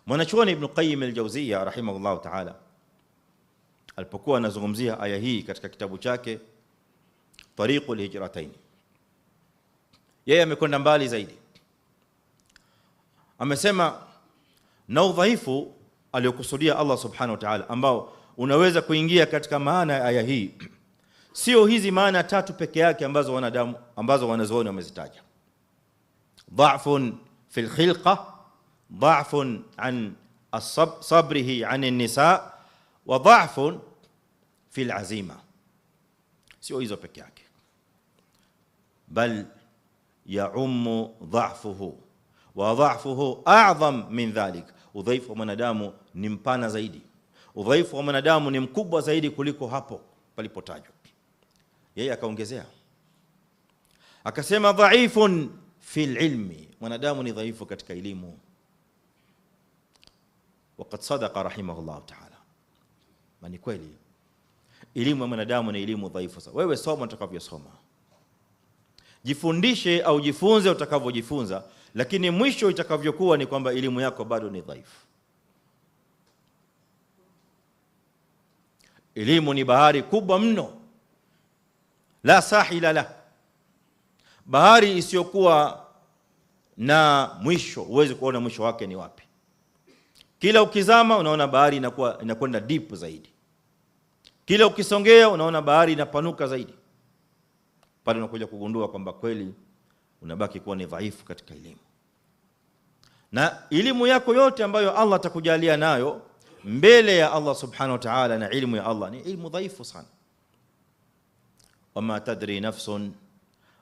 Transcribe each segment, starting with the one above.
Mwanachuoni Ibn Qayyim al-Jawziyya rahimahullah ta'ala alipokuwa anazungumzia aya hii katika kitabu chake Tariqul Hijratain, yeye amekwenda mbali zaidi. Amesema na udhaifu aliyokusudia Allah subhanahu wa ta'ala ambao unaweza kuingia katika maana ya aya hii sio hizi maana tatu peke yake ambazo wanazuoni wamezitaja: dha'fun fil khilqa, dha'fun an sabrihi an an-nisa, wa dha'fun fil azima. Sio hizo peke yake, bal ya'ummu dha'fuhu wa dha'fuhu a'zam min dhalik. Udhaifu wa mwanadamu ni mpana zaidi, udhaifu wa mwanadamu ni mkubwa zaidi kuliko hapo palipotajwa. Yeye akaongezea akasema dhaifun fil ilmi, mwanadamu ni dhaifu katika elimu. Waqad sadaqa rahimahullah ta'ala, ni kweli elimu ya mwanadamu ni elimu dhaifu. Sasa wewe soma utakavyosoma, jifundishe au jifunze utakavyojifunza, lakini mwisho itakavyokuwa ni kwamba elimu yako bado ni dhaifu. Elimu ni bahari kubwa mno, la sahila la, bahari isiyokuwa na mwisho. Huwezi kuona mwisho wake ni wapi. Kila ukizama unaona bahari inakwenda deep zaidi, kila ukisongea unaona bahari inapanuka zaidi. Pale unakuja kugundua kwamba kweli unabaki kuwa ni dhaifu katika elimu. Na elimu yako yote ambayo Allah atakujalia nayo mbele ya Allah subhanahu wa ta'ala, na elimu ya Allah ni elimu dhaifu sana. Wama tadri nafsun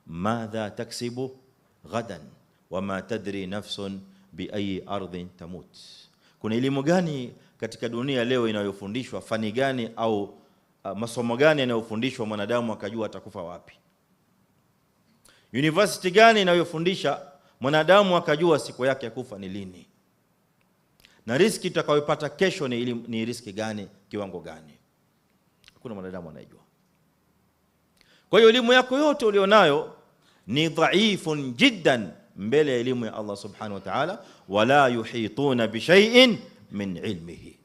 madha taksibu ghadan wama tadri nafsun bi ayi ardhin tamut. Kuna elimu gani katika dunia leo inayofundishwa, fani gani au masomo gani yanayofundishwa mwanadamu akajua atakufa wapi? University gani inayofundisha mwanadamu akajua siku yake ya kufa ni lini, na riski utakayopata kesho ni riski gani, kiwango gani? Hakuna mwanadamu anayejua. Kwa hiyo elimu yako yote ulionayo ni dhaifun jiddan mbele ya elimu ya Allah subhanahu wa ta'ala. Wala yuhituna bi shay'in min ilmihi,